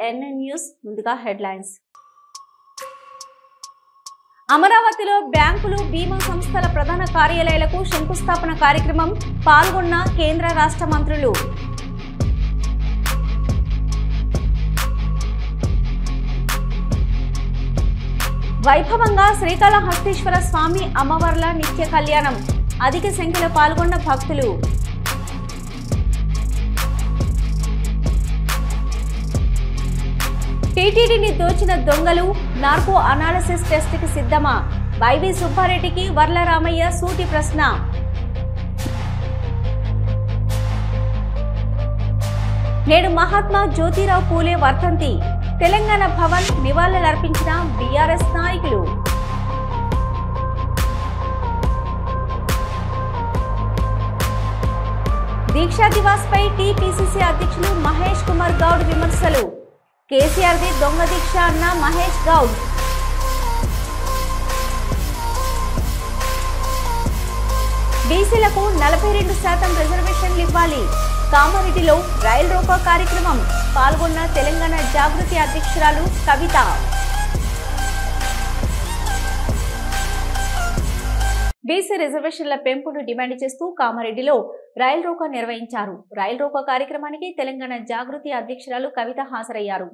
NN news ముందుగా headlines. అమరావతిలో బ్యాంకులు, బీమా సంస్థల ప్రధాన కార్యాలయాలకు శంకుస్థాపన కార్యక్రమం పాల్గొన్న కేంద్ర రాష్ట్ర మంత్రులు. వైభవంగా శ్రీకాళహస్తీశ్వర స్వామి అమ్మవార్ల నిత్య కళ్యాణం. అధిక సంఖ్యలో పాల్గొన్న భక్తులు. టీటీడీని దోచిన దొంగలు నార్కో అనాలిసిస్ టెస్ట్కి సిద్ధమా? వైవి సుబ్బారెడ్డికి వర్లరామయ్య సూటి ప్రశ్న. నేడు మహాత్మా జ్యోతిరావు పూలే వర్ధంతి. తెలంగాణ భవన్ నివాళులర్పించిన బీఆర్ఎస్ నాయకులు. దీక్షా దివాస్ పై టీపీసీసీ అధ్యక్షులు మహేష్ కుమార్ గౌడ్ విమర్శలు. కేసీఆర్ది దొంగ దీక్ష అన్న మహేష్ గౌడ్. బీసీలకు 42% రిజర్వేషన్లు ఇవ్వాలి. కామారెడ్డిలో రైల్ రోకో కార్యక్రమం పాల్గొన్న తెలంగాణ జాగృతి అధ్యక్షురాలు కవిత. బీసీ రిజర్వేషన్ల పెంపును డిమాండ్ చేస్తూ కామారెడ్డిలో రైల్ రోకో నిర్వహించారు. రైల్ రోకో కార్యక్రమానికి తెలంగాణ జాగృతి అధ్యక్షురాలు కవిత హాజరయ్యారు.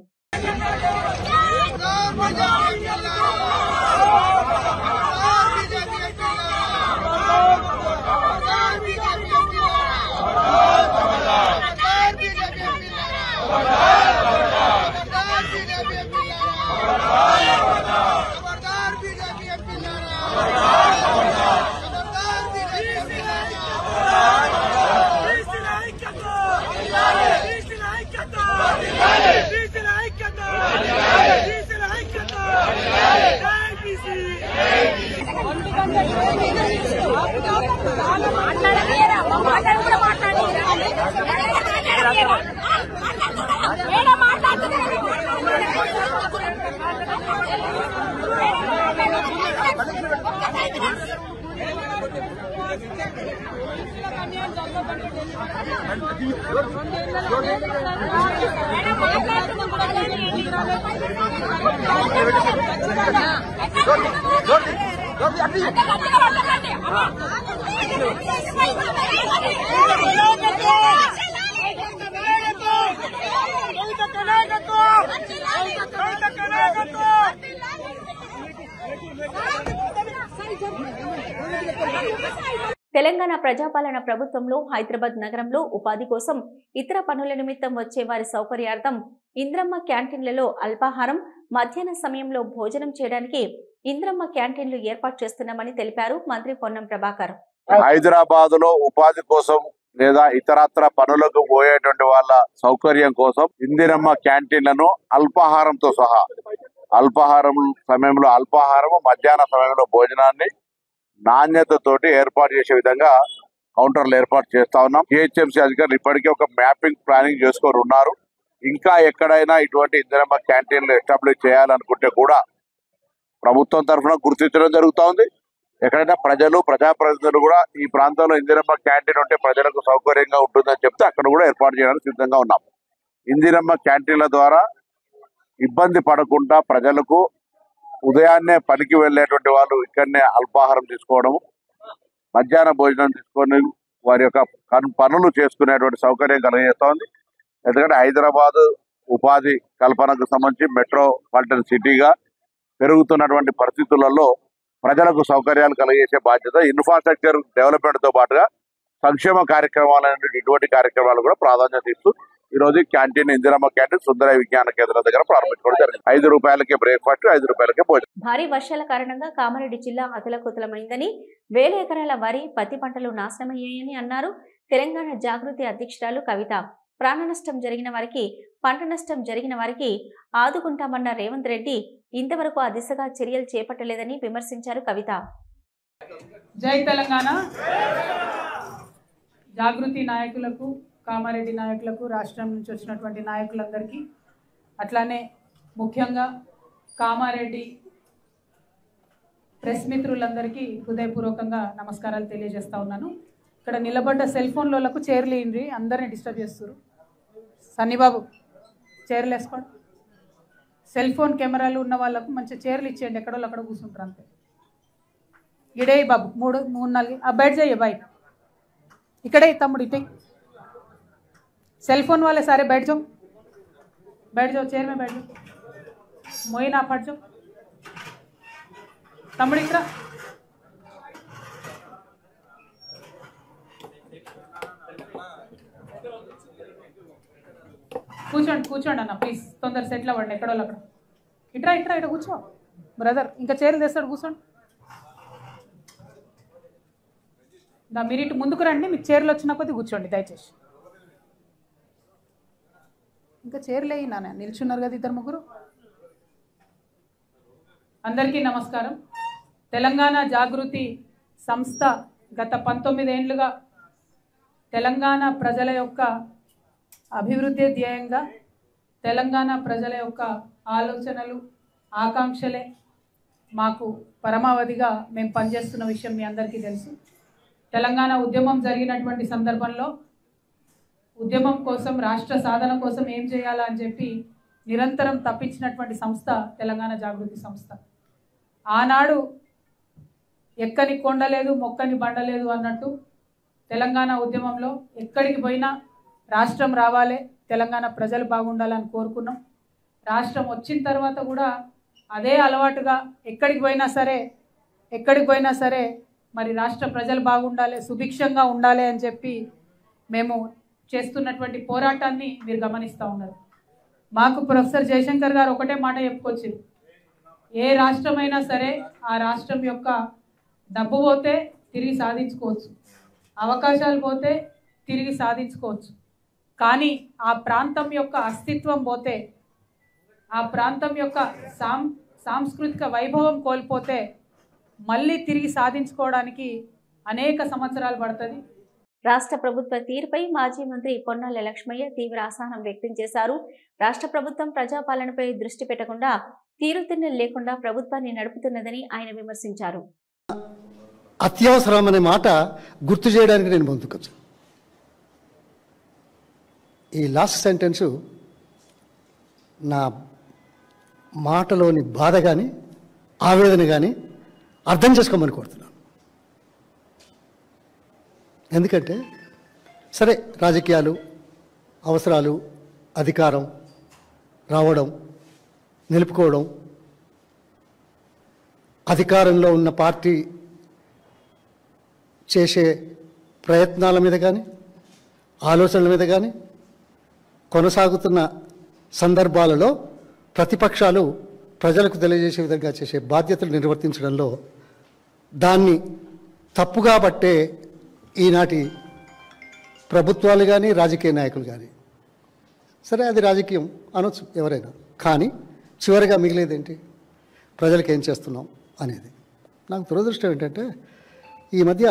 తెలంగాణ ప్రజాపాలన ప్రభుత్వంలో హైదరాబాద్ నగరంలో ఉపాధి కోసం ఇతర పనుల నిమిత్తం వచ్చే వారి సౌకర్యార్థం ఇంద్రమ్మ క్యాంటీన్లలో అల్పాహారం, మధ్యాహ్న సమయంలో భోజనం చేయడానికి ఇంద్రమ్మ క్యాంటీన్లు ఏర్పాటు చేస్తున్నామని తెలిపారు మంత్రి పొన్నం ప్రభాకర్. హైదరాబాద్ లో ఉపాధి కోసం లేదా ఇతరత్ర పనులకు పోయేటువంటి వాళ్ళ సౌకర్యం కోసం ఇందిరమ్మ క్యాంటీన్లను అల్పాహారంతో సహా అల్పాహారం సమయంలో అల్పాహారం, మధ్యాహ్న సమయంలో భోజనాన్ని నాణ్యతతోటి ఏర్పాటు చేసే విధంగా కౌంటర్లు ఏర్పాటు చేస్తా ఉన్నాం. జిహెచ్ఎంసీ అధికారులు ఇప్పటికే ఒక మ్యాపింగ్ ప్లానింగ్ చేసుకొని ఉన్నారు. ఇంకా ఎక్కడైనా ఇటువంటి ఇందిరమ్మ క్యాంటీన్లు ఎస్టాబ్లిష్ చేయాలనుకుంటే కూడా ప్రభుత్వం తరఫున గుర్తించడం జరుగుతూ ఉంది. ఎక్కడైనా ప్రజలు, ప్రజాప్రతినిధులు కూడా ఈ ప్రాంతంలో ఇందిరమ్మ క్యాంటీన్ ఉంటే ప్రజలకు సౌకర్యంగా ఉంటుందని చెప్తే అక్కడ కూడా ఏర్పాటు చేయడానికి సిద్ధంగా ఉన్నాం. ఇందిరమ్మ క్యాంటీన్ల ద్వారా ఇబ్బంది పడకుండా ప్రజలకు ఉదయాన్నే పనికి వెళ్ళేటువంటి వాళ్ళు ఇక్కడనే అల్పాహారం తీసుకోవడం, మధ్యాహ్న భోజనం తీసుకొని వారి యొక్క పనులు చేసుకునేటువంటి సౌకర్యం కలిగజేస్తా ఉంది. ఎందుకంటే హైదరాబాద్ ఉపాధి కల్పనకు సంబంధించి మెట్రోపాలిటన్ సిటీగా పెరుగుతున్నటువంటి పరిస్థితులలో ప్రజలకు సౌకర్యాలు కలిగజేసే బాధ్యత, ఇన్ఫ్రాస్ట్రక్చర్ డెవలప్మెంట్ తో పాటుగా సంక్షేమ కార్యక్రమాలు ఇటువంటి కార్యక్రమాలు కూడా ప్రాధాన్యత ఇస్తూ ఈ రోజు క్యాంటీన్ ఇందిరమ్మ క్యాంటీన్ సుందర విజ్ఞాన కేంద్రం దగ్గర ప్రారంభించుకోవడం జరిగింది. 5 రూపాయలకే బ్రేక్ఫాస్ట్, 5 రూపాయలకే భోజనం. భారీ వర్షాల కారణంగా కామారెడ్డి జిల్లా అతలకుతలమైందని, వేల ఎకరాల వరి, పత్తి పంటలు నాశనమయ్యాయని అన్నారు తెలంగాణ జాగృతి అధ్యక్షురాలు కవిత. ప్రాణ నష్టం జరిగిన వారికి, పంట నష్టం జరిగిన వారికి ఆదుకుంటామన్న రేవంత్ రెడ్డి ఇంతవరకు ఆ దిశగా చర్యలు చేపట్టలేదని విమర్శించారు కవిత. జై తెలంగాణ. జాగృతి నాయకులకు, కామారెడ్డి నాయకులకు, రాష్ట్రం నుంచి వచ్చినటువంటి నాయకులందరికీ, అట్లానే ముఖ్యంగా కామారెడ్డి ప్రెస్ మిత్రులందరికీ హృదయపూర్వకంగా నమస్కారాలు తెలియజేస్తా ఉన్నాను. ఇక్కడ నిలబడ్డ సెల్ ఫోన్లకు చైర్లు ఇండ్రి అందరినీ డిస్టర్బ్ చేస్తారు. సన్నిబాబు చైర్లు వేసుకోండి. సెల్ ఫోన్ కెమెరాలు ఉన్న వాళ్ళకు మంచి చైర్లు ఇచ్చేయండి, ఎక్కడో అక్కడ కూర్చుంటారు అంతే. ఇడే బాబు 3 4 ఆ बैठ जाइए भाई, इकड़े तम्मुడు इटे सेल फोन वाले सारे बैठ जाओ चेयर में बैठ जाओ, मोइन आप हट जाओ, तम्मुడు ఇక్కడ కూర్చోండి అన్న ప్లీజ్, తొందర సెటిల్ అవ్వండి, ఎక్కడో అక్కడ. ఇట్రా కూర్చో బ్రదర్, ఇంకా చైర్లు తెస్తాడు, కూర్చోండి. మీరు ఇటు ముందుకు రండి, మీకు చైర్లు వచ్చిన కొద్దీ కూర్చోండి దయచేసి. ఇంకా చైర్లు అయినా నిల్చున్నారు కదా 2-3. అందరికీ నమస్కారం. తెలంగాణ జాగృతి సంస్థ గత 19 ఏళ్లుగా తెలంగాణ ప్రజల యొక్క అభివృద్ధి ధ్యేయంగా, తెలంగాణ ప్రజల యొక్క ఆలోచనలు ఆకాంక్షలే మాకు పరమావధిగా మేము పనిచేస్తున్న విషయం మీ అందరికీ తెలుసు. తెలంగాణ ఉద్యమం జరిగినటువంటి సందర్భంలో ఉద్యమం కోసం, రాష్ట్ర సాధన కోసం ఏం చేయాలా అని చెప్పి నిరంతరం తప్పించినటువంటి సంస్థ తెలంగాణ జాగృతి సంస్థ. ఆనాడు ఎక్కని కొండలేదు, మొక్కని బండలేదు అన్నట్టు తెలంగాణ ఉద్యమంలో ఎక్కడికి పోయినా రాష్ట్రం రావాలి, తెలంగాణ ప్రజలు బాగుండాలని కోరుకున్నాం. రాష్ట్రం వచ్చిన తర్వాత కూడా అదే అలవాటుగా ఎక్కడికి పోయినా సరే మరి రాష్ట్ర ప్రజలు బాగుండాలి, సుభిక్షంగా ఉండాలి అని చెప్పి మేము చేస్తున్నటువంటి పోరాటాన్ని మీరు గమనిస్తూ ఉన్నారు. మాకు ప్రొఫెసర్ జయశంకర్ గారు ఒకటే మాట చెప్పుకొచ్చారు, ఏ రాష్ట్రమైనా సరే ఆ రాష్ట్రం యొక్క డబ్బు పోతే తిరిగి సాధించుకోవచ్చు, అవకాశాలు పోతే తిరిగి సాధించుకోవచ్చు, కానీ ఆ ప్రాంతం యొక్క అస్తిత్వం పోతే, ఆ ప్రాంతం యొక్క సాంస్కృతిక వైభవం కోల్పోతే మళ్ళీ తిరిగి సాధించుకోవడానికి అనేక సంవత్సరాలు పడుతుంది. రాష్ట్ర ప్రభుత్వ తీరుపై మాజీ మంత్రి పొన్నాల లక్ష్మయ్య తీవ్ర అసహనం వ్యక్తం చేశారు. రాష్ట్ర ప్రభుత్వం ప్రజాపాలనపై దృష్టి పెట్టకుండా తీరుతెన్నులు లేకుండా ప్రభుత్వాన్ని నడుపుతున్నదని ఆయన విమర్శించారు. అత్యవసరం అనే మాట గుర్తు చేయడానికి నేను ముందుకొచ్చాను. ఈ లాస్ట్ సెంటెన్సు నా మాటలోని బాధ కానీ ఆవేదన కానీ అర్థం చేసుకోమని కోరుతున్నాను. ఎందుకంటే సరే, రాజకీయాలు, అవసరాలు, అధికారం రావడం, నిలుపుకోవడం, అధికారంలో ఉన్న పార్టీ చేసే ప్రయత్నాల మీద కానీ ఆలోచనల మీద కానీ కొనసాగుతున్న సందర్భాలలో ప్రతిపక్షాలు ప్రజలకు తెలియజేసే విధంగా చేసే బాధ్యతలు నిర్వర్తించడంలో దాన్ని తప్పుగా పట్టే ఈనాటి ప్రభుత్వాలు కానీ రాజకీయ నాయకులు కానీ, సరే అది రాజకీయం అనొచ్చు ఎవరైనా, కానీ చివరిగా మిగిలేదేంటి, ప్రజలకు ఏం చేస్తున్నాం అనేది. నాకు దురదృష్టం ఏంటంటే ఈ మధ్య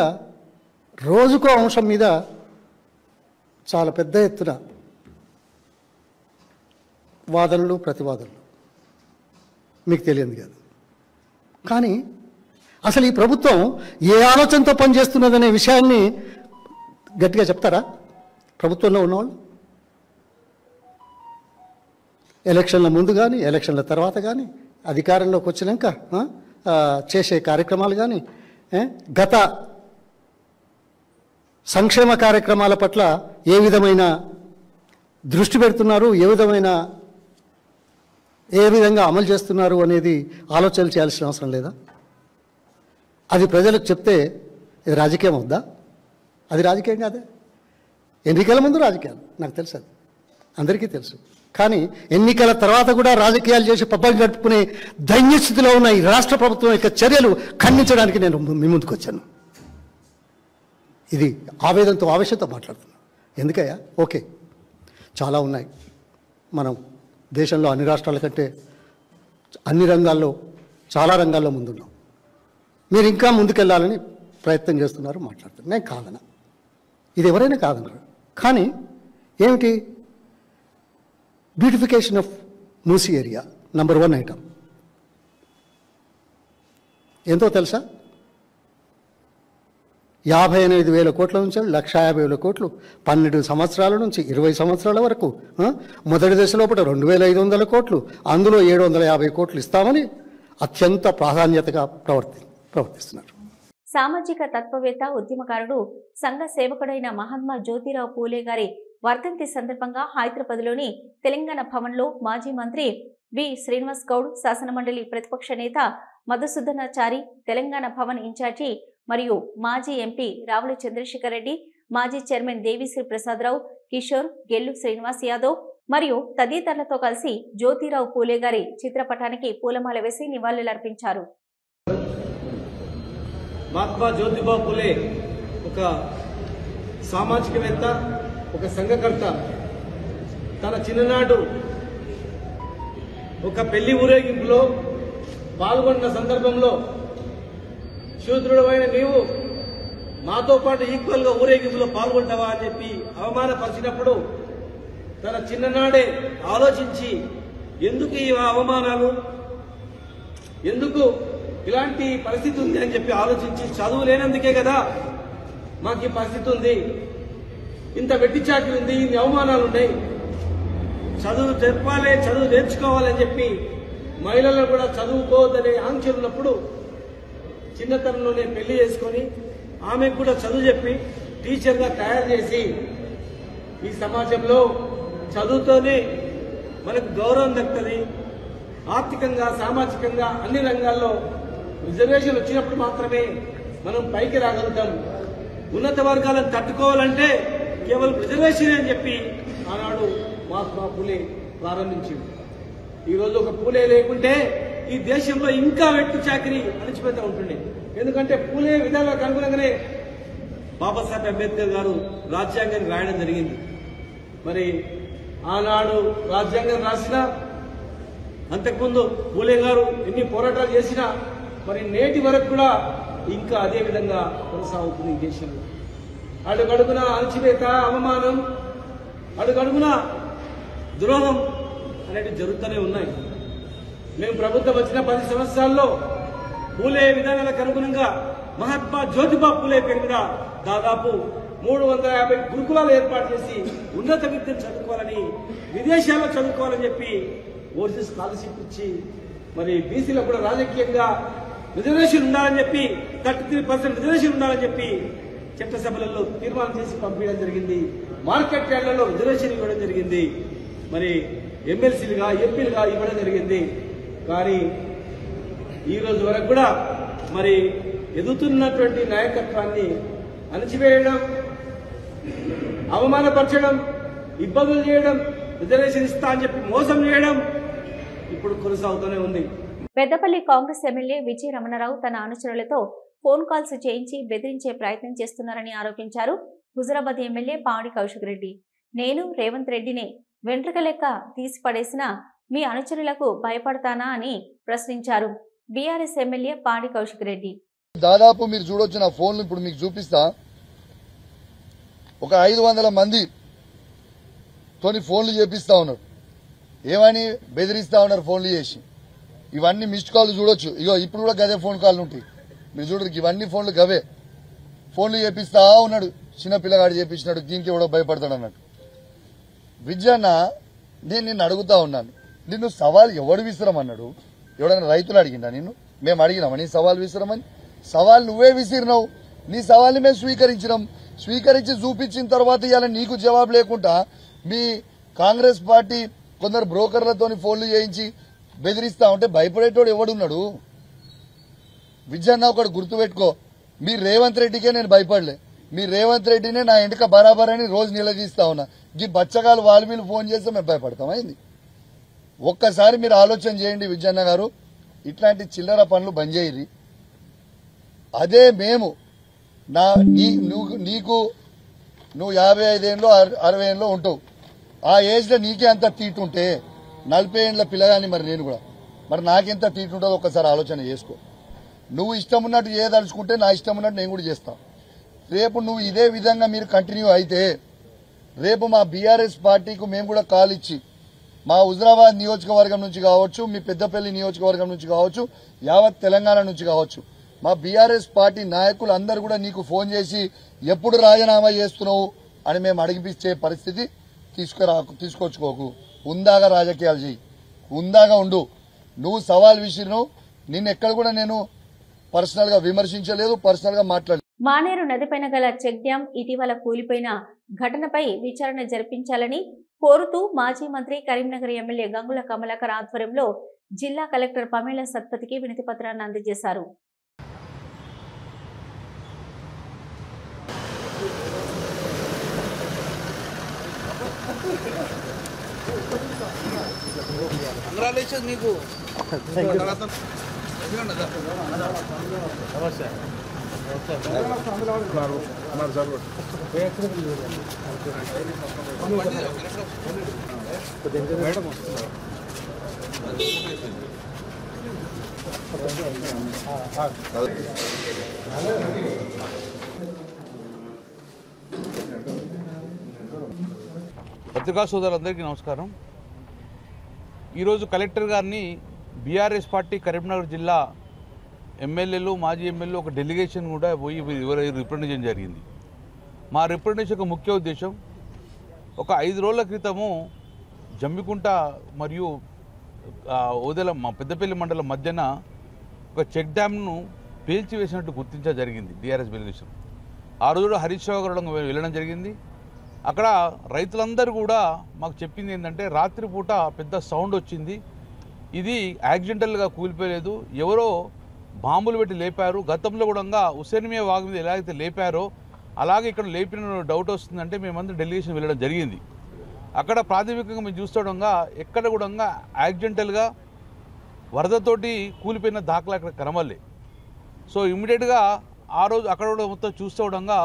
రోజుకో అంశం మీద చాలా పెద్ద ఎత్తున వాదనలు, ప్రతివాదనలు, మీకు తెలియదు కాదు. కానీ అసలు ఈ ప్రభుత్వం ఏ ఆలోచనతో పనిచేస్తున్నదనే విషయాన్ని గట్టిగా చెప్తారా ప్రభుత్వంలో ఉన్నవాళ్ళు? ఎలక్షన్ల ముందు కానీ, ఎలక్షన్ల తర్వాత కానీ, అధికారంలోకి వచ్చినాక చేసే కార్యక్రమాలు కానీ, గత సంక్షేమ కార్యక్రమాల పట్ల ఏ విధమైన దృష్టి పెడుతున్నారు, ఏ విధంగా అమలు చేస్తున్నారు అనేది ఆలోచన చేయాల్సిన అవసరం లేదా? అది ప్రజలకు చెప్తే ఇది రాజకీయం అవుద్దా? అది రాజకీయం కాదే. ఎన్నికల ముందు రాజకీయాలు, నాకు తెలుసు, అది అందరికీ తెలుసు. కానీ ఎన్నికల తర్వాత కూడా రాజకీయాలు చేసి పబ్బం గడుపుకునే దైన్యస్థితిలో ఉన్న ఈ రాష్ట్ర ప్రభుత్వం యొక్క చర్యలు ఖండించడానికి నేను మీ ముందుకు వచ్చాను. ఇది ఆవేదనతో, ఆవేశంతో మాట్లాడుతున్నాను. ఎందుకయ్యా? ఓకే, చాలా ఉన్నాయి. మనం దేశంలో అన్ని రాష్ట్రాల కంటే అన్ని రంగాల్లో, చాలా రంగాల్లో ముందున్నాం. మీరు ఇంకా ముందుకెళ్ళాలని ప్రయత్నం చేస్తున్నారు, మాట్లాడుతున్నారు. నేను కాదనా, ఇది ఎవరైనా కాదన్నారు. కానీ ఏమిటి? Beautification of Musi area number 1 item ఎంతో తెలుసా? 58,000 కోట్ల నుంచి 1,50,000 కోట్లు 12 సంవత్సరాల నుంచి 20 సంవత్సరాల వరకు మొదటి దశ లోపల 2,500 కోట్లు, అందులో 750 కోట్లు ఇస్తామని అత్యంత ప్రాధాన్యతగా ప్రవర్తిస్తున్నారు. సామాజిక తత్వవేత్త, ఉద్యమకారుడు, సంఘ సేవకుడైన మహాత్మా జ్యోతిరావు పూలే గారి వర్ధంతి సందర్భంగా హైదరాబాద్లోని తెలంగాణ భవన్లో మాజీ మంత్రి వి శ్రీనివాస్ గౌడ్, శాసనమండలి ప్రతిపక్ష నేత మధుసూదనాచారి, తెలంగాణ భవన్ ఇన్ఛార్జి మరియు మాజీ ఎంపీ రావుల చంద్రశేఖర్ రెడ్డి, మాజీ చైర్మన్ దేవిశ్రీ ప్రసాదరావు, కిషోర్, గెల్లు శ్రీనివాస్ యాదవ్ మరియు తదితరులతో కలిసి జ్యోతిరావు పూలే గారి చిత్రపటానికి పూలమాల వేసి నివాళులర్పించారు. మహాత్మా జ్యోతిరావు పూలే ఒక సామాజికవేత్త, ఒక సంఘకర్త. తన చిన్ననాడు ఒక పెళ్లి ఊరేగింపులో పాల్గొన్న సందర్భంలో శూద్రుడమైన నీవు మాతో పాటు ఈక్వల్ గా ఊరేగింపులో పాల్గొంటావా అని చెప్పి అవమానపరిచినప్పుడు తన చిన్ననాడే ఆలోచించి ఎందుకు ఈ అవమానాలు, ఎందుకు ఇలాంటి పరిస్థితి ఉంది అని చెప్పి ఆలోచించి చదువు లేనందుకే కదా మాకు ఈ పరిస్థితి ఉంది, ఇంత వెట్టి చాకరీ ఉంది, ఇన్ని అవమానాలు ఉన్నాయి, చదువు చెప్పాలి, చదువు నేర్చుకోవాలని చెప్పి మహిళలను కూడా చదువుకోవద్దనే ఆంక్షలు ఉన్నప్పుడు చిన్నతనంలోనే పెళ్లి చేసుకొని ఆమెకు కూడా చదువు చెప్పి టీచర్గా తయారు చేసి ఈ సమాజంలో చదువుతోనే మనకు గౌరవం దక్కుతుంది, ఆర్థికంగా, సామాజికంగా అన్ని రంగాల్లో రిజర్వేషన్ వచ్చినప్పుడు మాత్రమే మనం పైకి రాగలుగుతాం. ఉన్నత వర్గాలను తట్టుకోవాలంటే కేవలం రిజర్వేషన్ అని చెప్పి ఆనాడు మహాత్మా పూలే ప్రారంభించింది. ఈరోజు ఒక పూలే లేకుంటే ఈ దేశంలో ఇంకా వెట్టి చాకరీ అణిచిపోతూ ఉంటుండే. ఎందుకంటే పూలే విధానాలకు అనుగుణంగానే బాబాసాహెబ్ అంబేద్కర్ గారు రాజ్యాంగాన్ని రాయడం జరిగింది. మరి ఆనాడు రాజ్యాంగం రాసినా, అంతకుముందు పూలే గారు ఎన్ని పోరాటాలు చేసినా మరి నేటి వరకు కూడా ఇంకా అదే విధంగా కొనసాగుతుంది ఈ దేశంలో. అడుగడుగున అణచివేత, అవమానం, అడుగడుగున ద్రోహం అనేవి జరుగుతూనే ఉన్నాయి. మేము ప్రభుత్వం వచ్చిన 10 సంవత్సరాల్లో పూలే విధానాలకు అనుగుణంగా మహాత్మా జ్యోతిబా పూలే పేరు మీద దాదాపు 350 గురుకులాలు ఏర్పాటు చేసి ఉన్నత విద్యను చదువుకోవాలని, విదేశాల్లో చదువుకోవాలని చెప్పి ఓసీ స్కాలర్షిప్ ఇచ్చి మరి బీసీలో కూడా రాజకీయంగా రిజర్వేషన్ ఉండాలని చెప్పి 33% రిజర్వేషన్ ఉండాలని చెప్పి చట్టసభలలో తీర్మానం చేసి పంపించడం జరిగింది. మార్కెట్ యార్డ్లలో రిజర్వేషన్ ఇవ్వడం జరిగింది. మరి ఎమ్మెల్సీలుగా, ఎంపీలుగా ఇవ్వడం జరిగింది. కానీ ఈ రోజు వరకు కూడా మరి ఎదుగుతున్నటువంటి నాయకత్వాన్ని అణచివేయడం, అవమానపరచడం, ఇబ్బందులు చేయడం, రిజర్వేషన్ ఇస్తా అని చెప్పి మోసం చేయడం ఇప్పుడు కొనసాగుతూనే ఉంది. పెద్దపల్లి కాంగ్రెస్ ఎమ్మెల్యే విజయ రమణారావు తన అనుచరులతో ఫోన్ కాల్స్ చేయించి బెదిరించే ప్రయత్నం చేస్తున్నారని ఆరోపించారు. హుజురాబాద్ ఎమ్మెల్యే పాడి కౌశిక్ రెడ్డి, నేను రేవంత్ రెడ్డిని వెంట్రుక లెక్క తీసి పడేసిన మీ అనుచరులకు భయపడతానా అని ప్రశ్నించారు. బీఆర్ఎస్ ఎమ్మెల్యే పాడి కౌశిక్ రెడ్డి, దాదాపు మీరు చూడొచ్చు నా ఫోన్లు ఇప్పుడు మీకు చూపిస్తా, ఒక 500 మంది తోని ఫోన్లు చేపిస్తా ఉన్నారు. ఏమని బెదిరిస్తా ఉన్నారు ఫోన్లు చేసి. ఇవన్నీ మిస్డ్ కాల్ చూడొచ్చు. ఇగో ఇప్పుడు కూడా గదే ఫోన్ కాల్ ఉంటాయి మీరు చూడరు. ఇవన్నీ ఫోన్లు గవే. ఫోన్లు చేపిస్తా ఉన్నాడు, చిన్న పిల్లగాడు చేపించినాడు, దీనికి ఎవడో భయపడతాడు అన్నట్టు. విజయన్న, నేను నిన్ను అడుగుతా ఉన్నాను, నిన్ను సవాల్ ఎవడు విసిరమన్నాడు? ఎవడైనా రైతులు అడిగిందా నిన్ను? మేము అడిగినామా నీ సవాల్ విసిరమని? సవాల్ నువ్వే విసిరినావు. నీ సవాల్ని మేము స్వీకరించినాం. స్వీకరించి చూపించిన తర్వాత ఇవాళ నీకు జవాబు లేకుండా మీ కాంగ్రెస్ పార్టీ కొందరు బ్రోకర్లతోని ఫోన్లు చేయించి బెదిరిస్తా ఉంటే భయపడేటోడు ఎవడున్నాడు? విజయన్న, ఒకటి గుర్తుపెట్టుకో, మీ రేవంత్ రెడ్డికే నేను భయపడలే. మీ రేవంత్ రెడ్డినే నా ఎంటక బరాబర్ అని రోజు నిలదీస్తా ఉన్నా. ఈ బచ్చగాలు వాళ్ళు వీళ్ళు ఫోన్ చేస్తే మేము భయపడతాం అయింది. ఒక్కసారి మీరు ఆలోచన చేయండి విజయన్న గారు, ఇట్లాంటి చిల్లర పనులు బంద్ చేయరి. అదే మేము నువ్వు 55 ఏళ్ళు 60 ఏళ్ళు ఉంటావు. ఆ ఏజ్లో నీకే అంత తీటుంటే 40 ఏళ్ళ పిల్లగాని మరి నేను కూడా, మరి నాకెంత తీటుంటుందో ఒక్కసారి ఆలోచన చేసుకో. నువ్వు ఇష్టం ఉన్నట్టు చేయదలుచుకుంటే నా ఇష్టం ఉన్నట్టు నేను కూడా చేస్తా. రేపు నువ్వు ఇదే విధంగా మీరు కంటిన్యూ అయితే రేపు మా బీఆర్ఎస్ పార్టీకి మేము కూడా కాల్ ఇచ్చి మా హుజురాబాద్ నియోజకవర్గం నుంచి కావచ్చు, మీ పెద్దపల్లి నియోజకవర్గం నుంచి కావచ్చు, యావత్ తెలంగాణ నుంచి కావచ్చు, మా బీఆర్ఎస్ పార్టీ నాయకులు అందరూ కూడా నీకు ఫోన్ చేసి ఎప్పుడు రాజీనామా చేస్తున్నావు అని మేము అడిగిపించే పరిస్థితి తీసుకొచ్చుకోకు. ఉందాగా రాజకీయాలు చేయి, ఉందాగా ఉండు. నువ్వు సవాల్ విసిరినావు, నిన్నెక్కడ కూడా నేను పర్సనల్ గా విమర్శించలేదు, పర్సనల్ గా మాట్లాడలేదు. మానేరు నదిపైన గల చెక్ డ్యాం ఇటీవల కూలిపోయిన ఘటనపై విచారణ జరిపించాలని కోరుతూ మాజీ మంత్రి కరీంనగర్ ఎమ్మెల్యే గంగుల కమలాకర్ ఆధ్వర్యంలో జిల్లా కలెక్టర్ పమేలా సత్పతికి వినతి పత్రాన్ని అందజేశారు. పత్రికా సోదరులందరికీ నమస్కారం. ఈరోజు కలెక్టర్ గారిని బీఆర్ఎస్ పార్టీ కరీంనగర్ జిల్లా ఎమ్మెల్యేలు మాజీ ఎమ్మెల్యేలు ఒక డెలిగేషన్ కూడా పోయి రిప్రజెంట్ చేయడం జరిగింది. మా రిప్రజెంటేషన్ యొక్క ముఖ్య ఉద్దేశం, ఒక 5 రోజుల క్రితము జమ్మికుంట మరియు ఓదెల పెద్దపల్లి మండలం మధ్యన ఒక చెక్ డ్యామ్ను పేల్చివేసినట్టు గుర్తించడం జరిగింది బీఆర్ఎస్ డెలిగేషన్. ఆ రోజు హరీష్ రావు గారు వెళ్ళడం జరిగింది. అక్కడ రైతులందరూ కూడా మాకు చెప్పింది ఏంటంటే, రాత్రిపూట పెద్ద సౌండ్ వచ్చింది, ఇది యాక్సిడెంటల్గా కూలిపోలేదు, ఎవరో బాంబులు పెట్టి లేపారు. గతంలో కూడా హుసేన్మియా వాగు మీద ఎలా అయితే లేపారో అలాగే ఇక్కడ లేపిన డౌట్ వస్తుందంటే మేమందరం డెలిగేషన్ వెళ్ళడం జరిగింది. అక్కడ ప్రాథమికంగా మేము చూస్తుండగా ఎక్కడ కూడా యాక్సిడెంటల్గా వరదతోటి కూలిపోయిన దాఖలా అక్కడ కనమల్లే. సో ఇమ్మీడియట్గా ఆ రోజు అక్కడ కూడా మొత్తం చూస్తుండగా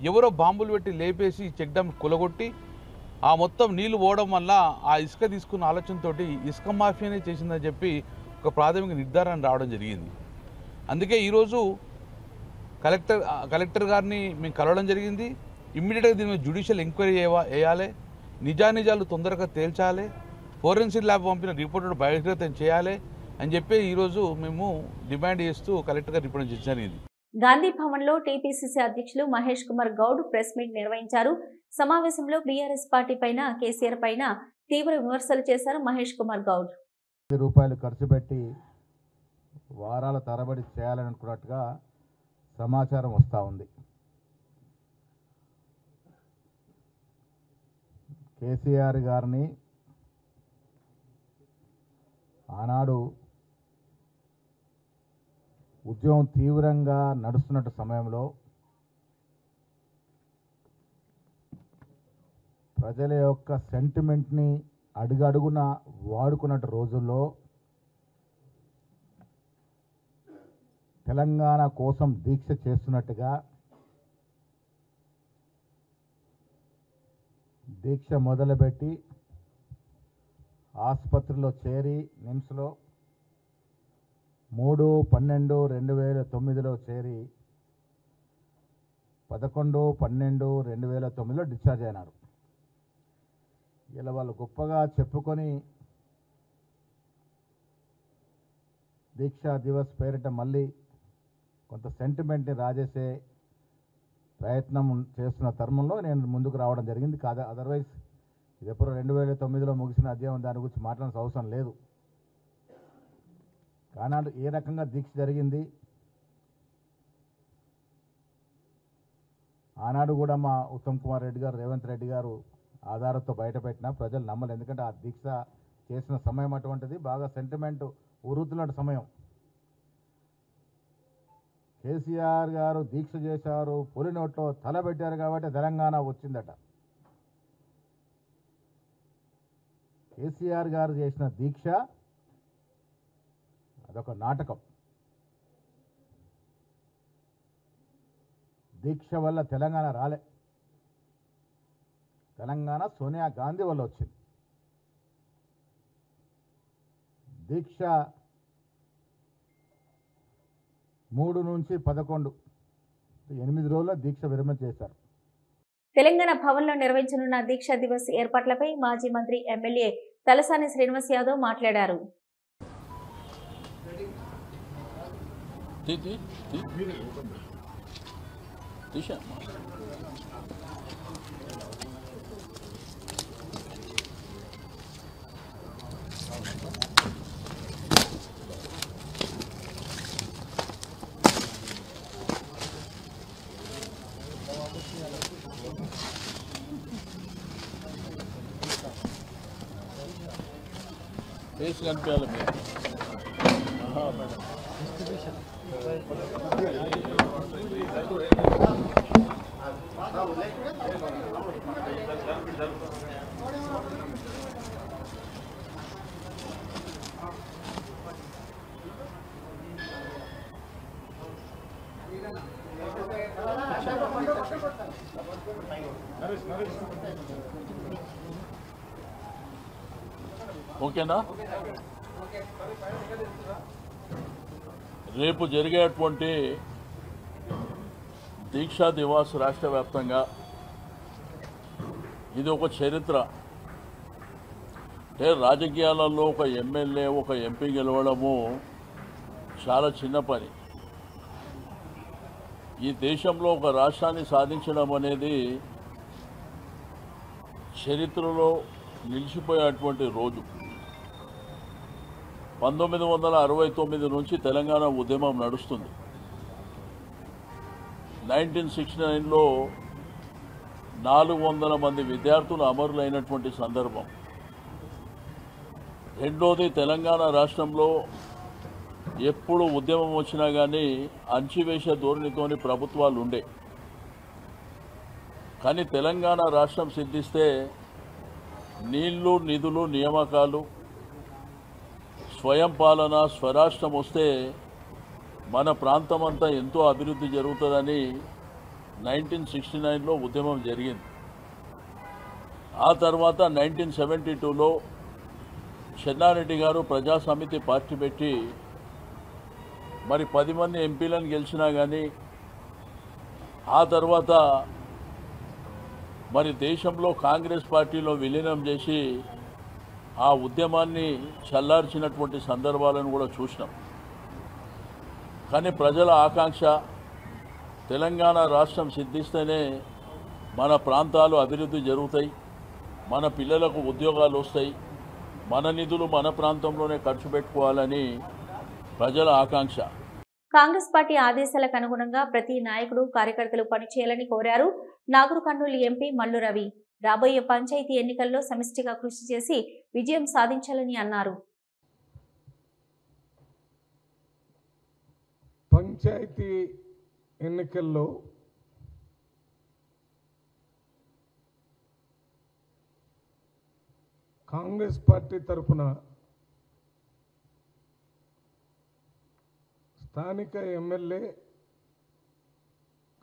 ఎవరో బాంబులు పెట్టి లేపేసి చెక్ డ్యామ్ కూలగొట్టి ఆ మొత్తం నీళ్లు పోవడం వల్ల ఆ ఇసుక తీసుకున్న ఆలోచనతో ఇసుక మాఫియానే చేసిందని చెప్పి ఒక ప్రాథమిక నిర్ధారణ రావడం జరిగింది. అందుకే ఈరోజు కలెక్టర్ గారిని మేము కలవడం జరిగింది. ఇమ్మీడియట్గా దీని మీద జ్యుడిషియల్ ఎంక్వైరీ వేయాలి, నిజానిజాలు తొందరగా తేల్చాలి, ఫోరెన్సిక్ ల్యాబ్ పంపిన రిపోర్ట్ బహిర్గతం చేయాలి అని చెప్పి ఈరోజు మేము డిమాండ్ చేస్తూ కలెక్టర్ గారు రిప్రజెంట్ జరిగింది. గాంధీ భవన్ లో టీపీసీసీ అధ్యక్షులు మహేష్ కుమార్ గౌడ్ ప్రెస్ మీట్ నిర్వహించారు. సమావేశంలో బీఆర్ఎస్ పార్టీ పైన, కేసీఆర్ పైన తీవ్ర విమర్శలు చేశారు మహేష్ కుమార్ గౌడ్. రూపాయలు ఖర్చు పెట్టి వారాల తరబడి చేయాలనుకున్నట్టుగా సమాచారం వస్తూ ఉంది. కేసీఆర్ గారిని ఆనాడు ఉద్యమం తీవ్రంగా నడుస్తున్నట్టు సమయంలో ప్రజల యొక్క సెంటిమెంట్ని అడుగడుగున వాడుకున్నట్టు రోజుల్లో తెలంగాణ కోసం దీక్ష చేస్తున్నట్టుగా దీక్ష మొదలుపెట్టి ఆసుపత్రిలో చేరి నిమ్స్లో 3/12/2009లో చేరి 11/12/2009లో డిశ్చార్జ్ అయినారు. ఇలా వాళ్ళు గొప్పగా చెప్పుకొని దీక్షా దివస్ పేరిట మళ్ళీ కొంత సెంటిమెంట్ని రాజేసే ప్రయత్నం చేస్తున్న తరుణంలో నేను ముందుకు రావడం జరిగింది. కాదు, అదర్వైజ్ ఇది ఎప్పుడు 2009లో ముగిసిన అధ్యాయం, దాని గురించి మాట్లాడాల్సిన అవసరం లేదు. ఆనాడు ఏ రకంగా దీక్ష జరిగింది, ఆనాడు కూడా మా ఉత్తమ్ కుమార్ రెడ్డి గారు, రేవంత్ రెడ్డి గారు ఆధారంతో బయటపెట్టినా ప్రజలు నమ్మలేదు. ఎందుకంటే ఆ దీక్ష చేసిన సమయం అటువంటిది, బాగా సెంటిమెంట్ ఉరుతున్న సమయం. కేసీఆర్ గారు దీక్ష చేశారు, పొలి నోట్లో తలబెట్టారు కాబట్టి తెలంగాణ వచ్చిందట. కేసీఆర్ గారు చేసిన దీక్ష అదొక నాటకం. దీక్ష వల్ల తెలంగాణ రాలే, తెలంగాణ సోనియా గాంధీ వల్ల వచ్చింది. దీక్ష 3 నుంచి 11 8 రోజుల దీక్ష విరమణ చేశారు. తెలంగాణ భవన్లో నిర్వహించనున్న దీక్షా దివస్ ఏర్పాట్లపై మాజీ మంత్రి ఎమ్మెల్యే తలసాని శ్రీనివాస్ యాదవ్ మాట్లాడారు. ఫేస్ కనిపించాలి మీరు. ఓకేనా? రేపు జరిగేటువంటి దీక్షా దివాస్ రాష్ట్ర వ్యాప్తంగా ఇది ఒక చరిత్ర. అంటే రాజకీయాలలో ఒక ఎమ్మెల్యే ఒక ఎంపీ గెలవడము చాలా చిన్న పని. ఈ దేశంలో ఒక రాష్ట్రాన్ని సాధించడం అనేది చరిత్రలో నిలిచిపోయేటువంటి రోజు. 1969 నుంచి తెలంగాణ ఉద్యమం నడుస్తుంది. 1969లో 400 మంది విద్యార్థులు అమరులైనటువంటి సందర్భం. రెండోది, తెలంగాణ రాష్ట్రంలో ఎప్పుడు ఉద్యమం వచ్చినా కానీ అంచివేసే ధోరణితోని ప్రభుత్వాలు ఉండే. కానీ తెలంగాణ రాష్ట్రం సిద్ధిస్తే నీళ్లు, నిధులు, నియామకాలు, స్వయం పాలన, స్వరాష్ట్రం వస్తే మన ప్రాంతం అంతా ఎంతో అభివృద్ధి జరుగుతుందని 1969లో ఉద్యమం జరిగింది. ఆ తర్వాత 1972లో చెన్నారెడ్డి గారు ప్రజాసమితి పార్టీ పెట్టి మరి 10 మంది ఎంపీలను గెలిచినా కానీ ఆ తర్వాత మరి దేశంలో కాంగ్రెస్ పార్టీలో విలీనం చేసి ఆ ఉద్యమాన్ని చల్లార్చినటువంటి సందర్భాలను కూడా చూసినాం. కానీ ప్రజల ఆకాంక్ష తెలంగాణ రాష్ట్రం సిద్ధిస్తేనే మన ప్రాంతాలు అభివృద్ధి జరుగుతాయి, మన పిల్లలకు ఉద్యోగాలు వస్తాయి, మన నిధులు మన ప్రాంతంలోనే ఖర్చు పెట్టుకోవాలని ప్రజల ఆకాంక్ష. కాంగ్రెస్ పార్టీ ఆదేశాలకు అనుగుణంగా ప్రతి నాయకుడు, కార్యకర్తలు పనిచేయాలని కోరారు నాగర్ కర్నూలు ఎంపీ మల్లు రవి. రాబోయే పంచాయతీ ఎన్నికల్లో సమిష్టిగా కృషి చేసి విజయం సాధించాలని అన్నారు. పంచాయతీ ఎన్నికల్లో కాంగ్రెస్ పార్టీ తరఫున స్థానిక ఎమ్మెల్యే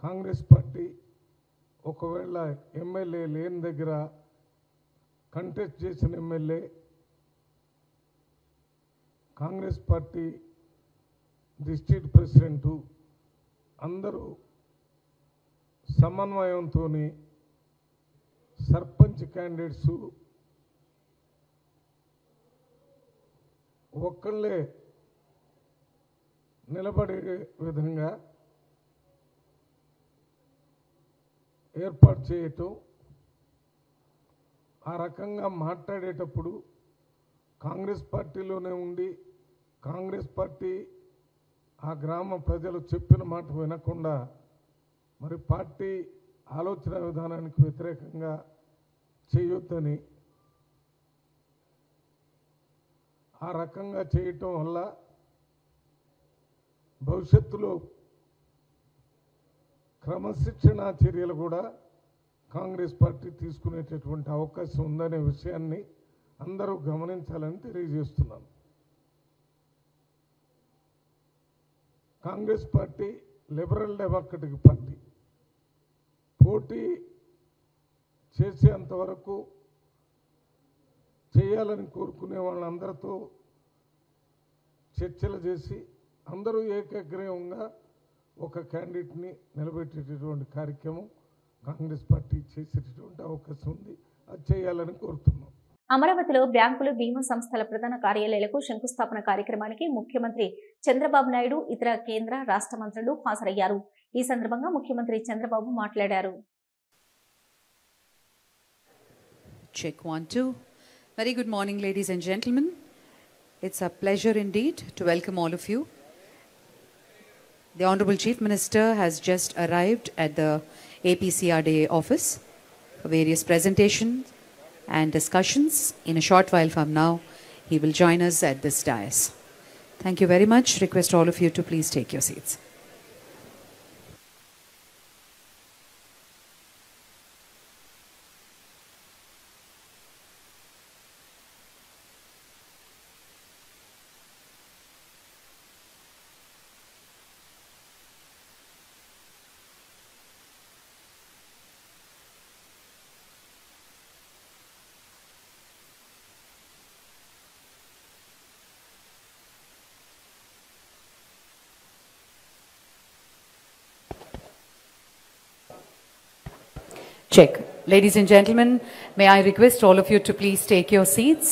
కాంగ్రెస్ పార్టీ ఒకవేళ ఎమ్మెల్యే లేని దగ్గర కంటెస్ట్ చేసిన MLA Congress party district president అందరూ సమన్వయంతో సర్పంచ్ క్యాండిడేట్స్ ఒక్కళ్ళే నిలబడే విధంగా ఏర్పాటు చేయటం, ఆ రకంగా మాట్లాడేటప్పుడు కాంగ్రెస్ పార్టీలోనే ఉండి కాంగ్రెస్ పార్టీ ఆ గ్రామ ప్రజలు చెప్పిన మాట వినకుండా మరి పార్టీ ఆలోచన విధానానికి వ్యతిరేకంగా చేయొద్దని, ఆ రకంగా చేయటం వల్ల భవిష్యత్తులో క్రమశిక్షణా చర్యలు కూడా కాంగ్రెస్ పార్టీ తీసుకునేటటువంటి అవకాశం ఉందనే విషయాన్ని అందరూ గమనించాలని తెలియజేస్తున్నాను. Congress party liberal democratic party. పోటీ చేసేంత వరకు చేయాలని కోరుకునే వాళ్ళందరితో చర్చలు చేసి అందరూ ఏకగ్రీవంగా ఒక క్యాండిడేట్ని నిలబెట్టేటటువంటి కార్యక్రమం కాంగ్రెస్ పార్టీ చేసేటటువంటి అవకాశం ఉంది. అది చేయాలని కోరుతున్నాం. అమరావతిలో బ్యాంకులు, బీమా సంస్థల ప్రధాన కార్యాలయాలకు శంకుస్థాపన కార్యక్రమానికి ముఖ్యమంత్రి చంద్రబాబు నాయుడు, ఇతర కేంద్ర రాష్ట్ర మంత్రులు హాజరయ్యారు. ఈ సందర్భంగా ముఖ్యమంత్రి చంద్రబాబు మాట్లాడారు. Check 1 2. Very good morning, ladies and gentlemen. It's a pleasure indeed to welcome all of you. The Honorable Chief Minister has just arrived at the APCRDA office for various presentations and discussions. In a short while from now, he will join us at this dais. Thank you very much. Request all of you to please take your seats. Check. Ladies and gentlemen, may I request all of you to please take your seats.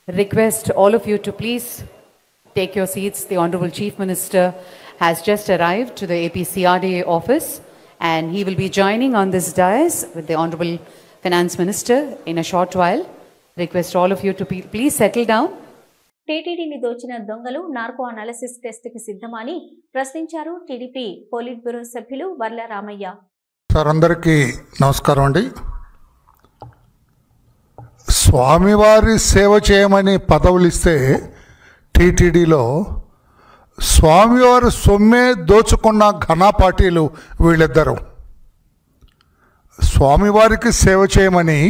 Request all of you to please take your seats. The Honorable Chief Minister has just arrived to the APCRDA office and he will be joining on this dais with the Honorable Finance Minister in a short while. Request all of you to please settle down. టీటీడీని దోచిన దొంగలు narco analysis టెస్ట్కి సిద్ధమని ప్రశ్నించారు TDP polit bureau సభ్యులు Varla Ramayya. Sir, అందరికీ నమస్కారం అండి. స్వామివారి సేవ చేయమని పదవులు ఇస్తే టీటీడీలో స్వామివారి సొమ్మే దోచుకున్న ఘన పార్టీలు వీళ్ళిద్దరు. స్వామివారికి సేవ చేయమని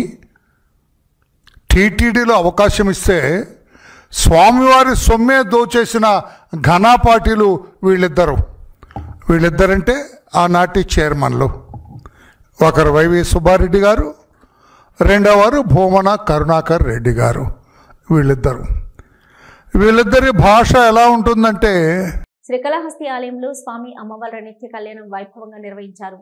టీటీడీలో అవకాశం ఇస్తే స్వామివారి సొమ్మే దోచేసిన ఘన పార్టీలు వీళ్ళిద్దరు. వీళ్ళిద్దరంటే ఆనాటి చైర్మన్లు. ఒకరు వైవి సుబ్బారెడ్డి గారు, రెండవవారు భూమన కరుణాకర్ రెడ్డి గారు. వీళ్ళిద్దరి భాష ఎలా ఉంటుందంటే, శ్రీకాళహస్తి ఆలయంలో స్వామి అమ్మవార్ల నిత్య కళ్యాణం వైభవంగా నిర్వహించారు.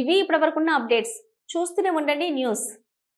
ఇవి ఇప్పటివరకున్న అప్డేట్స్. చూస్తూనే ఉండండి న్యూస్.